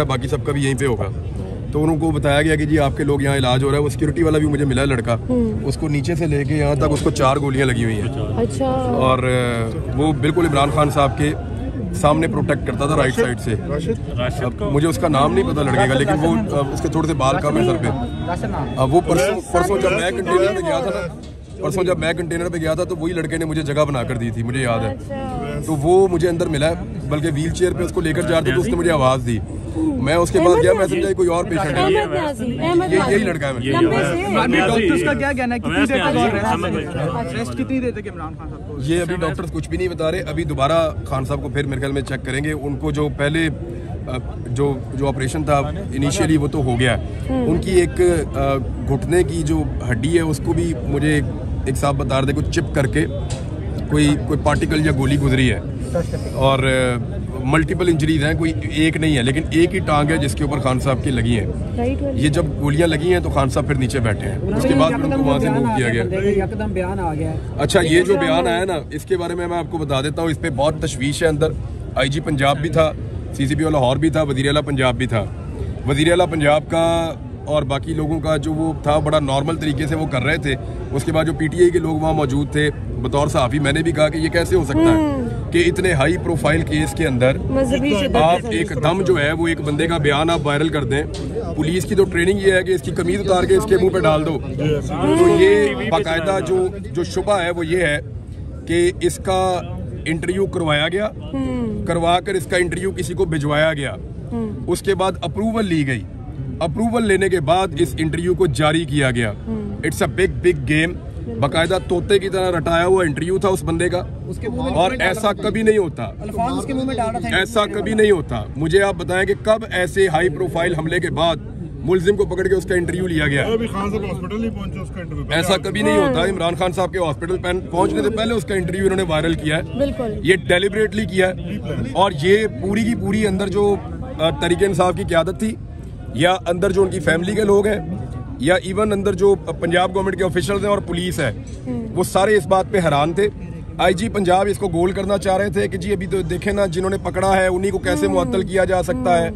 बाकी सबका भी यहीं पे होगा। तो उनको बताया गया कि जी आपके लोग यहाँ इलाज हो रहा है। वो सिक्योरिटी वाला भी मुझे मिला है लड़का, उसको नीचे से लेके यहाँ तक उसको 4 गोलियां लगी हुई हैं। अच्छा। और वो बिल्कुल इमरान खान साहब के सामने प्रोटेक्ट करता था राइट साइड से। अब मुझे उसका नाम नहीं पता लड़के का, लेकिन वो उसके थोड़े से बाल कम है सर पे। वो परसों जब मैं कंटेनर पे गया था ना, तो वही लड़के ने मुझे जगह बनाकर दी थी, मुझे याद है। तो वो मुझे अंदर मिला है, बल्कि व्हील चेयर पे उसको लेकर जा रहे थे तो उसने मुझे आवाज़ दी। मैं उसके पास गया, मैं समझा कोई और पेशेंट है, यही लड़का है। डॉक्टर्स का क्या कहना है, कितनी देर तक इमरान खान साहब को? ये अभी डॉक्टर्स कुछ भी नहीं बता रहे। अभी दोबारा खान साहब को फिर मेरे ख्याल में चेक करेंगे। उनको जो पहले जो ऑपरेशन था इनिशियली वो तो हो गया। उनकी एक घुटने की जो हड्डी है उसको भी मुझे एक साहब बता रहे थे कुछ चिप करके कोई पार्टिकल या गोली गुजरी है। और मल्टीपल इंजरीज हैं, कोई एक नहीं है, लेकिन एक ही टांग है जिसके ऊपर खान साहब की लगी हैं। ये जब गोलियां लगी हैं तो खान साहब फिर नीचे बैठे हैं, उसके बाद फिर उनको वहां से मूव किया गया। बयान आ गया। अच्छा, ये जो बयान आया ना, इसके बारे में मैं आपको बता देता हूँ। इस पे बहुत तशवीश है अंदर। IG पंजाब भी था, CCPO लाहौर भी था, वज़ीर आला पंजाब भी था। वज़ीर आला पंजाब का और बाकी लोगों का जो वो था बड़ा नॉर्मल तरीके से वो कर रहे थे। उसके बाद जो PTI के लोग वहाँ मौजूद थे, बतौर सहाफ़ी मैंने भी कहा कि ये कैसे हो सकता है कि इतने हाई प्रोफाइल केस के अंदर आप एकदम जो है वो एक बंदे का बयान आप वायरल कर दें। पुलिस की तो ट्रेनिंग ये है कि इसकी कमीज उतार के इसके मुंह पे डाल दो। तो ये बाकायदा जो शुबा है वो ये है कि इसका इंटरव्यू करवाया गया, करवा कर इसका इंटरव्यू किसी को भिजवाया गया, उसके बाद अप्रूवल ली गई। अप्रूवल लेने के बाद इस इंटरव्यू को जारी किया गया। It's a big game. बाकायदा तोते की तरह रटाया हुआ इंटरव्यू था उस बंदे का, और ऐसा कभी नहीं होता, ऐसा कभी नहीं होता। मुझे आप बताएं कि कब ऐसे हाई प्रोफाइल हमले के बाद मुलजिम को पकड़ के उसका इंटरव्यू लिया गया? हॉस्पिटल नहीं पहुंचे उसका इंटरव्यू। ऐसा कभी नहीं होता। इमरान खान साहब के हॉस्पिटल पहुंचने से पहले उसका इंटरव्यू इन्होंने वायरल किया है। ये डेलिबरेटली किया है। और ये पूरी की पूरी अंदर जो तरीके इंसाफ की क़यादत थी, या अंदर जो उनकी फैमिली के लोग हैं, या इवन अंदर जो पंजाब गवर्नमेंट के ऑफिशियल्स हैं और पुलिस है, वो सारे इस बात पे हैरान थे। IG पंजाब इसको गोल करना चाह रहे थे कि जी अभी तो देखें ना, जिन्होंने पकड़ा है उन्हीं को कैसे मुअत्तल किया जा सकता है।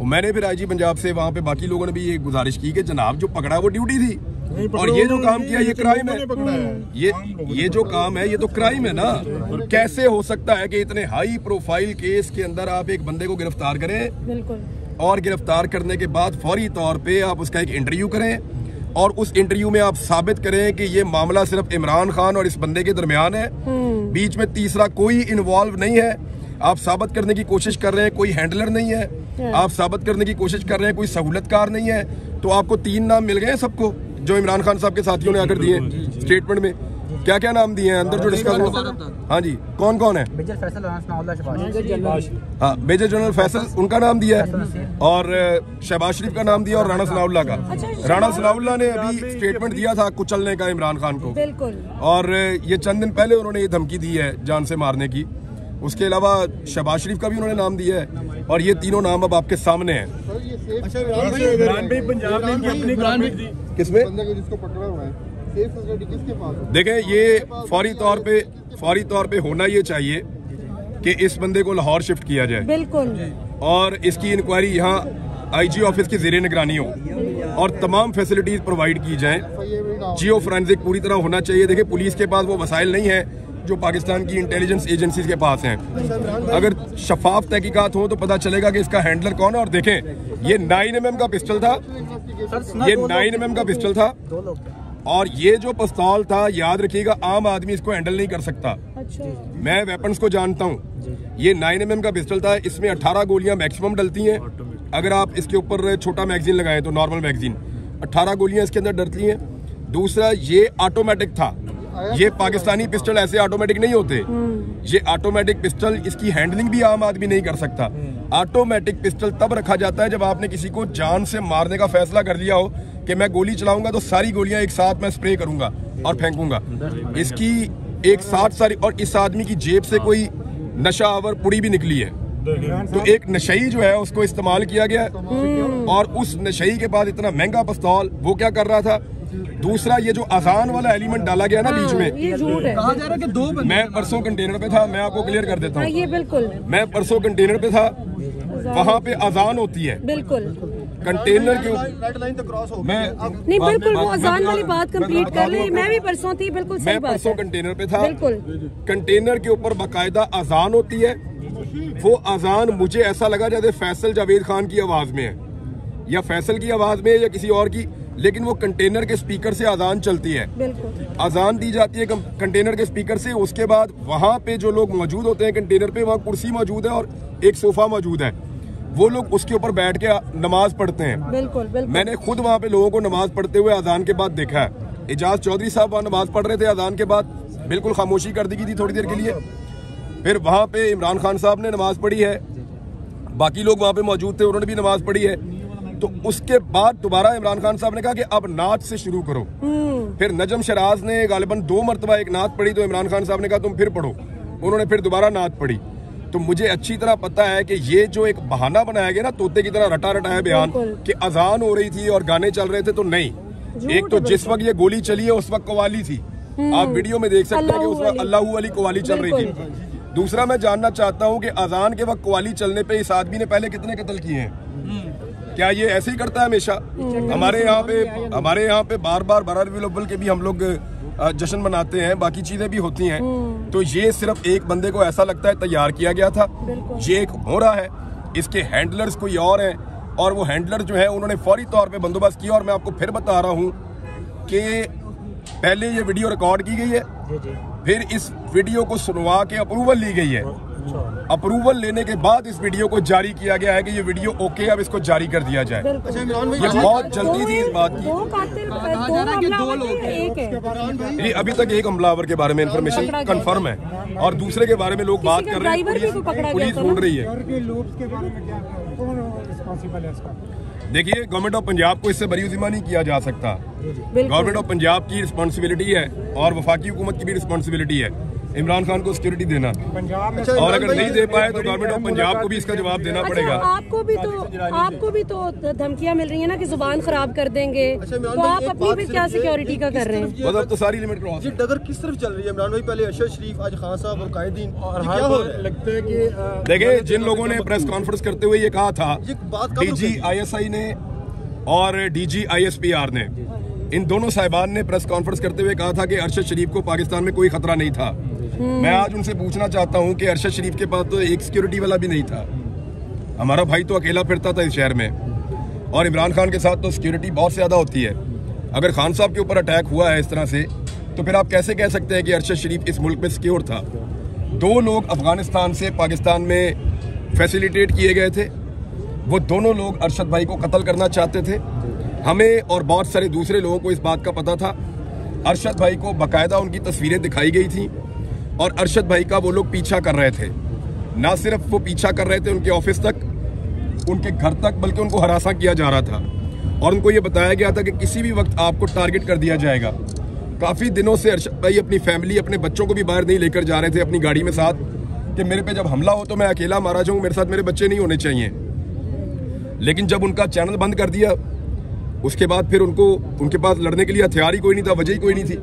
मैंने फिर IG पंजाब से वहाँ पे बाकी लोगों ने भी ये गुजारिश की कि जनाब जो पकड़ा वो ड्यूटी थी, और ये जो काम किया ये क्राइम है। ये जो काम है ये तो क्राइम है ना। कैसे हो सकता है कि इतने हाई प्रोफाइल केस के अंदर आप एक बंदे को गिरफ्तार करें, और गिरफ्तार करने के बाद फौरी तौर पे आप उसका एक इंटरव्यू करें, और उस इंटरव्यू में आप साबित करें कि ये मामला सिर्फ इमरान खान और इस बंदे के दरमियान है, बीच में तीसरा कोई इन्वॉल्व नहीं है। आप साबित करने की कोशिश कर रहे हैं कोई हैंडलर नहीं है, आप साबित करने की कोशिश कर रहे हैं कोई सहूलतकार नहीं है। तो आपको 3 नाम मिल गए सबको जो इमरान खान साहब के साथियों ने आकर दिए स्टेटमेंट में। क्या क्या नाम दिए हैं अंदर जो डिस्कस हुआ? हाँ जी, कौन कौन है? हाँ, मेजर जनरल फैसल उनका नाम दिया है, और शहबाज शरीफ का नाम दिया, और राणा सनाउल्लाह का। राणा सनाउल्लाह ने अभी स्टेटमेंट दिया था कुचलने का इमरान खान को, और ये चंद दिन पहले उन्होंने ये धमकी दी है जान से मारने की। उसके अलावा शहबाज शरीफ का भी उन्होंने नाम दिया है, और ये तीनों नाम अब आपके सामने हैं। किसमें जिसको पकड़ा हुआ है? देखें, ये फौरी तौर पे होना ये चाहिए कि इस बंदे को लाहौर शिफ्ट किया जाए, बिल्कुल, और इसकी इंक्वायरी यहाँ IG ऑफिस की ज़ेरे निगरानी हो, और तमाम फैसिलिटीज प्रोवाइड की जाएं। जियो फोरेंसिक पूरी तरह होना चाहिए। देखिए, पुलिस के पास वो वसाइल नहीं है जो पाकिस्तान की इंटेलिजेंस एजेंसीज के पास हैं। अगर शफाफ तहकीकात हो तो पता चलेगा कि इसका हैंडलर कौन है। और देखें, ये 9mm का पिस्टल था, ये 9mm का पिस्टल था, और ये जो पिस्तौल था, याद रखिएगा, आम आदमी इसको हैंडल नहीं कर सकता। मैं वेपन्स को जानता हूँ। ये 9mm का पिस्टल था, इसमें 18 गोलियां मैक्सिमम डलती हैं। अगर आप इसके ऊपर छोटा मैगजीन लगाएं तो नॉर्मल मैगजीन, 18 गोलियां इसके अंदर डलती हैं। दूसरा, ये ऑटोमेटिक था। ये पाकिस्तानी पिस्टल ऐसे ऑटोमेटिक नहीं होते। ये ऑटोमेटिक पिस्टल, इसकी हैंडलिंग भी आम आदमी नहीं कर सकता। ऑटोमेटिक पिस्टल तब रखा जाता है जब आपने किसी को जान से मारने का फैसला कर लिया हो कि मैं गोली चलाऊंगा तो सारी गोलियां एक साथ मैं स्प्रे करूंगा और फेंकूंगा। इसकी एक साथ सारी, और इस आदमी की जेब से कोई नशा आवर पुड़ी भी निकली है। तो एक नशई जो है उसको इस्तेमाल किया गया, और उस नशई के बाद इतना महंगा पिस्तौल वो क्या कर रहा था। दूसरा, ये जो आसान वाला एलिमेंट डाला गया ना बीच में, ये झूठ है। कहा जा रहा है कि 2 बंदे। मैं परसों कंटेनर पे था, मैं आपको क्लियर कर देता हूँ। ये बिल्कुल, मैं परसों कंटेनर पे था, वहाँ पे अजान होती है, बिल्कुल कंटेनर के रेड लाइन तो क्रॉस हो मैं नहीं, बिल्कुल वो अजान वाली बात कंप्लीट कर ली। मैं भी परसों थी, बिल्कुल सही मैं बात परसों है। कंटेनर पे था, बिल्कुल कंटेनर के ऊपर बाकायदा अजान होती है। वो अजान मुझे ऐसा लगा जैसे फैसल जावेद खान की आवाज में है या फैसल की आवाज में है या किसी और की, लेकिन वो कंटेनर के स्पीकर से अजान चलती है, बिल्कुल अजान दी जाती है कंटेनर के स्पीकर से। उसके बाद वहाँ पे जो लोग मौजूद होते हैं कंटेनर पे, वहाँ कुर्सी मौजूद है और एक सोफा मौजूद है, वो लोग उसके ऊपर बैठ के नमाज पढ़ते हैं। बिल्कुल बिल्कुल मैंने खुद वहाँ पे लोगों को नमाज पढ़ते हुए अजान के बाद देखा है। एजाज चौधरी साहब वहाँ नमाज पढ़ रहे थे, अजान के बाद बिल्कुल खामोशी कर दी गई थी थोड़ी देर के लिए। फिर वहाँ पे इमरान खान साहब ने नमाज पढ़ी है, बाकी लोग वहाँ पे मौजूद थे, उन्होंने भी नमाज पढ़ी है। तो उसके बाद दोबारा इमरान खान साहब ने कहा कि अब नात से शुरू करो। फिर नजम शराज ने गालिबन 2 मरतबा एक नात पढ़ी, तो इमरान खान साहब ने कहा तुम फिर पढ़ो, उन्होंने फिर दोबारा नात पढ़ी। तो मुझे अच्छी तरह पता है कि ये जो एक बहाना बनाया गया ना, तोते की तरह रटा रटा है बयान कि अजान हो रही थी और गाने चल रहे थे, तो नहीं। एक तो जिस वक्त ये गोली चली है उस वक्त कवाली थी, आप वीडियो में देख सकते हैं कि उस वक्त अल्लाह वाली कवाली चल रही थी। दूसरा मैं जानना चाहता हूँ कि अजान के वक्त कवाली चलने पे इस आदमी ने पहले कितने कत्ल किए हैं? क्या ये ऐसे ही करता है हमेशा? हमारे यहाँ पे बार बार बरारविल अव्वल के भी हम लोग जश्न मनाते हैं, बाकी चीजें भी होती हैं। तो ये सिर्फ एक बंदे को ऐसा लगता है तैयार किया गया था, ये एक हो रहा है, इसके हैंडलर्स कोई और हैं, और वो हैंडलर जो है उन्होंने फौरी तौर पे बंदोबस्त किया। और मैं आपको फिर बता रहा हूँ कि पहले ये वीडियो रिकॉर्ड की गई है, फिर इस वीडियो को सुनवा के अप्रूवल ली गई है, अप्रूवल लेने के बाद इस वीडियो को जारी किया गया है कि ये वीडियो ओके, अब इसको जारी कर दिया जाए। ये बहुत जल्दी थी इस बात की। ये अभी तक एक हमलावर के बारे में इंफॉर्मेशन कंफर्म है और दूसरे के बारे में लोग बात कर रहे हैं, पुलिस ढूंढ रही है। देखिए, गवर्नमेंट ऑफ पंजाब को इससे बरीउज़िमा नहीं किया जा सकता। गवर्नमेंट ऑफ पंजाब की रिस्पांसिबिलिटी है और वफाकी हुकूमत की भी रिस्पांसिबिलिटी है इमरान खान को सिक्योरिटी देना, और अगर नहीं दे पाए तो गवर्नमेंट ऑफ पंजाब को भी इसका जवाब देना पड़ेगा। आपको भी तो धमकियां मिल रही है ना कि जुबान खराब कर देंगे, तो आप अपनी भी क्या सिक्योरिटी का कर रहे हैं? मतलब तो सारी लिमिट क्रॉस है। डगर किस तरफ चल रही है इमरान भाई? पहले अरशद शरीफ, आज खान साहब और कायदीन, क्या हो रहा है? लगता है कि देखिए, जिन लोगों ने प्रेस कॉन्फ्रेंस करते हुए ये कहा था, DG ISI ने और DG ISPR ने, इन दोनों साहिबान ने प्रेस कॉन्फ्रेंस करते हुए कहा था कि अरशद शरीफ को पाकिस्तान में कोई खतरा नहीं था। मैं आज उनसे पूछना चाहता हूं कि अरशद शरीफ के पास तो एक सिक्योरिटी वाला भी नहीं था, हमारा भाई तो अकेला फिरता था इस शहर में, और इमरान खान के साथ तो सिक्योरिटी बहुत ज्यादा होती है। अगर खान साहब के ऊपर अटैक हुआ है इस तरह से, तो फिर आप कैसे कह सकते हैं कि अरशद शरीफ इस मुल्क में सिक्योर था? 2 लोग अफगानिस्तान से पाकिस्तान में फैसिलिटेट किए गए थे, वो दोनों लोग अरशद भाई को कत्ल करना चाहते थे। हमें और बहुत सारे दूसरे लोगों को इस बात का पता था। अरशद भाई को बाकायदा उनकी तस्वीरें दिखाई गई थी और अरशद भाई का वो लोग पीछा कर रहे थे। ना सिर्फ वो पीछा कर रहे थे उनके ऑफिस तक, उनके घर तक, बल्कि उनको हरासा किया जा रहा था और उनको ये बताया गया था कि किसी भी वक्त आपको टारगेट कर दिया जाएगा। काफ़ी दिनों से अरशद भाई अपनी फैमिली, अपने बच्चों को भी बाहर नहीं लेकर जा रहे थे अपनी गाड़ी में साथ, कि मेरे पे जब हमला हो तो मैं अकेला मारा जाऊँ, मेरे साथ मेरे बच्चे नहीं होने चाहिए। लेकिन जब उनका चैनल बंद कर दिया, उसके बाद फिर उनके पास लड़ने के लिए हथियार ही कोई नहीं था, वजह ही कोई नहीं थी।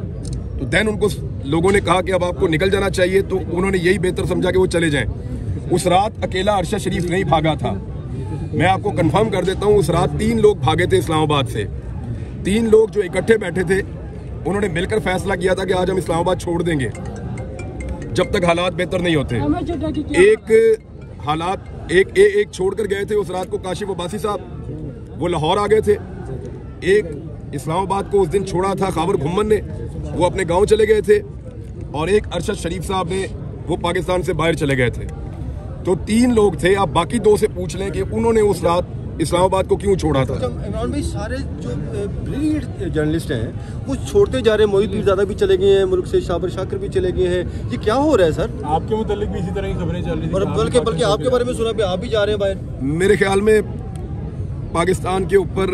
तो देन उनको लोगों ने कहा कि अब आपको निकल जाना चाहिए, तो उन्होंने यही बेहतर समझा कि वो चले जाएं। उस रात अकेला अरशद शरीफ नहीं भागा था, मैं आपको कंफर्म कर देता हूं, उस रात 3 लोग भागे थे इस्लामाबाद से। 3 लोग जो इकट्ठे बैठे थे, उन्होंने मिलकर फैसला किया था कि आज हम इस्लामाबाद छोड़ देंगे जब तक हालात बेहतर नहीं होते। एक छोड़कर गए थे उस रात को काशिफ अब्बासी साहब, वो लाहौर आ गए थे। एक इस्लामाबाद को उस दिन छोड़ा था खाबर घुम्मन ने, वो अपने गांव चले गए थे, और एक अरशद शरीफ साहब ने, वो पाकिस्तान से बाहर चले गए थे। तो 3 लोग थे। आप बाकी 2 से पूछ लें कि उन्होंने उस रात इस्लामाबाद को क्यों छोड़ा था। इमरान भाई, सारे जो ब्रिलियंट जर्नलिस्ट हैं वो छोड़ते जा रहे हैं। मोहित पीरज़ादा भी चले गए हैं मुल्क से, शाबर शाकिर भी चले गए हैं। ये क्या हो रहा है सर? आपके मुतालिक भी इसी तरह की खबरें चल रही थी, बल्कि आपके बारे में सुना भी आप भी जा रहे हैं बाहर। मेरे ख्याल में पाकिस्तान के ऊपर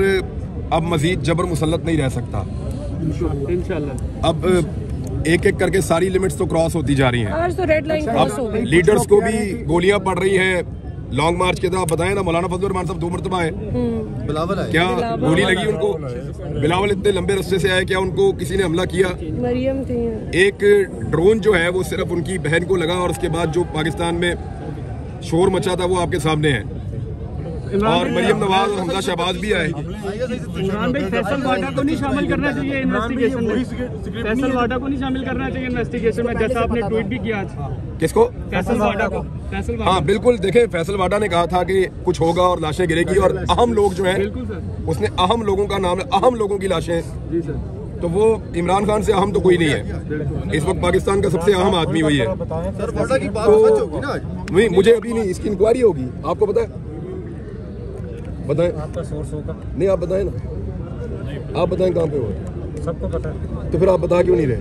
अब मजीद जबर मुसल्लत नहीं रह सकता इंशाल्लाह। अब एक एक करके सारी लिमिट्स तो क्रॉस होती जा रही हैं। आज तो रेड लाइन क्रॉस हो गई। लीडर्स को भी गोलियां पड़ रही हैं लॉन्ग मार्च के तरह। बताएं ना, मौलाना फजल रहमान साहब 2 मरतबा आए, क्या गोली लगी उनको? बिलावल इतने लंबे रास्ते से आए, क्या उनको किसी ने हमला किया? मरियम थी। एक ड्रोन जो है वो सिर्फ उनकी बहन को लगा, और उसके बाद जो पाकिस्तान में शोर मचा था वो आपके सामने है। और मरियम नवाज और हमजा शहबाज भी आए। इमरान भाई फैसल वाडा को नहीं शामिल करना चाहिए इन्वेस्टिगेशन में, फैसल वाडा को नहीं शामिल करना चाहिए इन्वेस्टिगेशन में, जैसा आपने ट्वीट भी किया आज। किसको? फैसल वाडा को। फैसल वाडा, हाँ बिल्कुल, देखें फैसल वाडा ने कहा था कि कुछ होगा और लाशें गिरेगी और अहम लोग जो हैं, बिल्कुल सर, उसने अहम लोगों का नाम, अहम लोगों की लाशें, जी सर, तो वो इमरान खान से अहम तो कोई नहीं है। इस वक्त पाकिस्तान का सबसे अहम आदमी वही है। सर वाडा की बात सच होगी ना आज? नहीं, मुझे अभी नहीं, इसकी इंक्वायरी होगी, आपको पता है? बताएं आपका सोर्स होगा। नहीं, आप बताएं ना, आप बताएं कहाँ पे हो? सबको पता है। तो फिर आप बता क्यों नहीं रहे?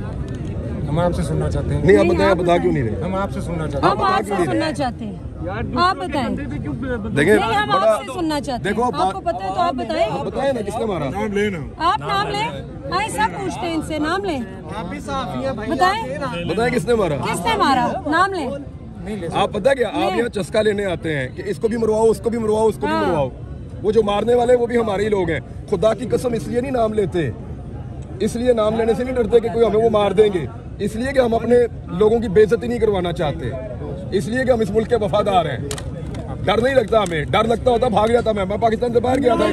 हम आपसे सुनना चाहते हैं। नहीं, आप बताएं, आप बता क्यों नहीं रहे? हम आपसे सुनना चाहते हैं। हम आपसे सुनना चाहते हैं, आप बताएं। देखिए नहीं, हम बड़ा, आपसे सुनना चाहते हैं। देखो आपको पता है तो आप बताएं। आप बताएं ना किसने मारा? नाम लेना। आप नाम लें, आए सब पूछते हैं इनसे, नाम लें, बताएं बताएं किसने मारा? किसने मारा, नाम लें। आप पता क्या, आप यहाँ चस्का लेने आते हैं कि इसको भी मरवाओ, उसको भी मरवाओ, उसको भी मरवाओ। वो जो मारने वाले वो भी हमारे ही लोग हैं। खुदा की कसम इसलिए नहीं नाम लेते, इसलिए नाम लेने से नहीं डरते कि कोई हमें वो मार देंगे, इसलिए कि हम अपने लोगों की बेइज्जती नहीं करवाना चाहते, इसलिए कि हम इस मुल्क के वफादार हैं। डर नहीं लगता हमें, डर लगता होता भाग जाता मैं पाकिस्तान से बाहर गया था।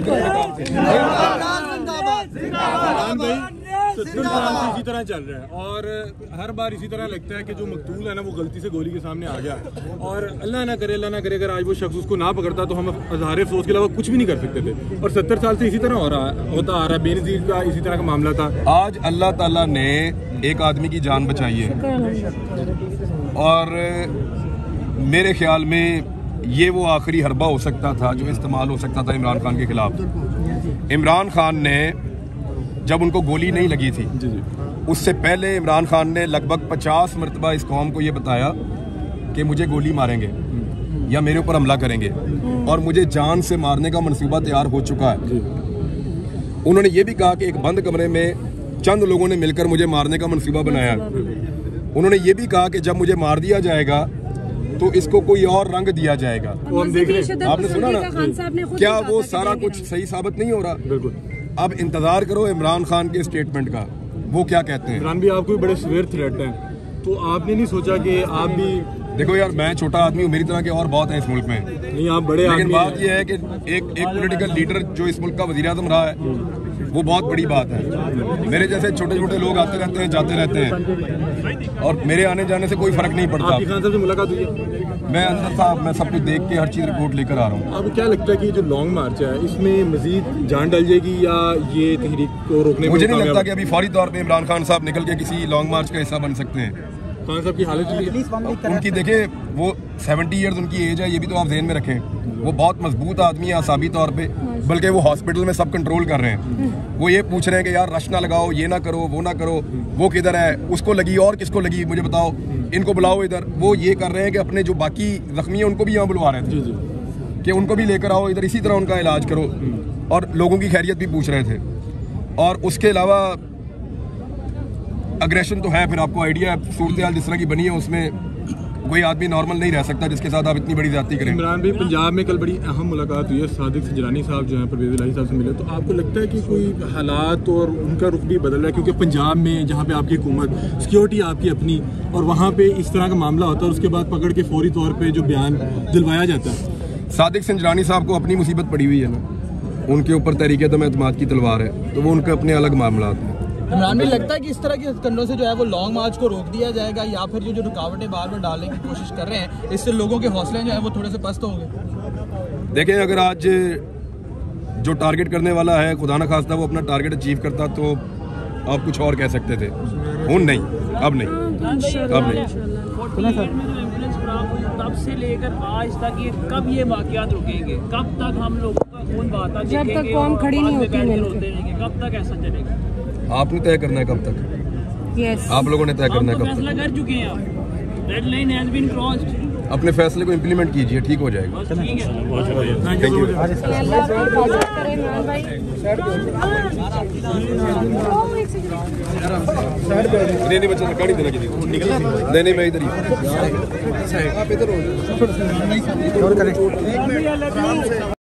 70 साल से इसी तरह चल रहा है और हर बार इसी तरह लगता है कि जो मकतूल है ना वो गलती से गोली के सामने आ गया, और अल्लाह ना करे अगर आज वो शख्स उसको ना पकड़ता तो हम अज़हार अफसोस के अलावा कुछ भी नहीं कर सकते थे। और 70 साल से इसी तरह होता आ रहा है। बेनज़ीर का इसी तरह का मामला था। आज अल्लाह ताला ने एक आदमी की जान बचाई है और मेरे ख्याल में ये वो आखिरी हरबा हो सकता था जो इस्तेमाल हो सकता था इमरान खान के खिलाफ। इमरान खान ने जब उनको गोली नहीं लगी थी, उससे पहले इमरान खान ने लगभग 50 मरतबा इस कौम को ये बताया कि मुझे गोली मारेंगे या मेरे ऊपर हमला करेंगे और मुझे जान से मारने का मंसूबा तैयार हो चुका है। उन्होंने ये भी कहा कि एक बंद कमरे में चंद लोगों ने मिलकर मुझे मारने का मंसूबा बनाया। उन्होंने ये भी कहा कि जब मुझे मार दिया जाएगा तो इसको कोई और रंग दिया जाएगा। वो हम देख रहे हैं। आपने सुना ना, क्या वो सारा कुछ सही साबित नहीं हो रहा? बिल्कुल। अब इंतजार करो इमरान खान के स्टेटमेंट का, वो क्या कहते हैं। इमरान भी आपको भी बड़े सवेर थ्रेट हैं, तो आपने नहीं सोचा कि आप भी? देखो यार, मैं छोटा आदमी हूँ, मेरी तरह के और बहुत हैं इस मुल्क में। नहीं, आप बड़े लेकिन आदमी बात हैं। यह है कि एक पॉलिटिकल लीडर जो इस मुल्क का वज़ीर आज़म रहा है वो बहुत बड़ी बात है। मेरे जैसे छोटे छोटे लोग आते रहते हैं, जाते रहते हैं और मेरे आने जाने से कोई फर्क नहीं पड़ता। आपकी खान साहब से मुलाकात हुई है? मैं अंदर साहब, मैं सब कुछ देख के हर चीज़ रिपोर्ट लेकर आ रहा हूँ। अब क्या लगता है कि जो लॉन्ग मार्च है इसमें मजीद जान डल जाएगी या ये तहरीक को रोकने में? मुझे नहीं लगता कि अभी फौरी तौर पे इमरान खान साहब निकल के किसी लॉन्ग मार्च का हिस्सा बन सकते हैं। खान साहब की हालत उनकी देखें, वो 70 ईयर्स उनकी एज है, ये भी तो आप ज़हन में रखें। वो बहुत मजबूत आदमी है आसाबी तौर पे, बल्कि वो हॉस्पिटल में सब कंट्रोल कर रहे हैं। वो ये पूछ रहे हैं कि यार रश ना लगाओ, ये ना करो, वो ना करो, वो किधर है, उसको लगी और किसको लगी मुझे बताओ, इनको बुलाओ इधर। वो ये कर रहे हैं कि अपने जो बाकी जख्मी हैं उनको भी यहाँ बुलवा रहे थे कि उनको भी लेकर आओ इधर, इसी तरह उनका इलाज करो, और लोगों की खैरियत भी पूछ रहे थे। और उसके अलावा अग्रेशन तो है, फिर आपको आइडिया है सूरत हाल जिस तरह की बनी है, उसमें कोई आदमी नॉर्मल नहीं रह सकता जिसके साथ आप इतनी बड़ी ज्यादती करें। इमरान भाई, पंजाब में कल बड़ी अहम मुलाकात हुई है, सादिक संजरानी साहब जो हैं परवेज़ इलाही साहब से मिले, तो आपको लगता है कि कोई हालात और उनका रुख भी बदल रहा है? क्योंकि पंजाब में जहाँ पे आपकी हुकूमत, सिक्योरिटी आपकी अपनी, और वहाँ पे इस तरह का मामला होता है और उसके बाद पकड़ के फौरी तौर पर जो बयान दिलवाया जाता है। सादिक संजरानी साहब को अपनी मुसीबत पड़ी हुई है ना, उनके ऊपर तहरीक-ए-एतमाद की तलवार है, तो वो उनके अपने अलग मामला हैं। इमरान भाई, लगता है कि इस तरह के कंडों से जो है वो लॉन्ग मार्च को रोक दिया जाएगा, या फिर जो रुकावटें बार बार डालने की कोशिश कर रहे हैं इससे लोगों के हौसले जो है वो थोड़े से पस्त होंगे? देखें, अगर आज जो टारगेट करने वाला है खुदा न खास्ता वो अपना टारगेट अचीव करता तो आप कुछ और कह सकते थे। नहीं, अब नहीं, अब नहीं। तब से लेकर आज तक कब ये वाक़यात रुकेंगे? कब तक हम लोगों का खून बहता जब तक कौम खड़ी नहीं होती? कब तक ऐसा चलेगा? आपने तय करना है कब तक। यस, आप लोगों ने तय करना है कब फैसला तक। कर चुके हैं आप, red line has been crossed. अपने फैसले को इम्प्लीमेंट कीजिए, ठीक हो जाएगा। ठीक है, थैंक यू। अल्लाह आपकी हिफाजत करे इमरान भाई। नहीं बच्चा गाड़ी देना किसी को। नहीं, मैं इधर ही। आप इधर हो।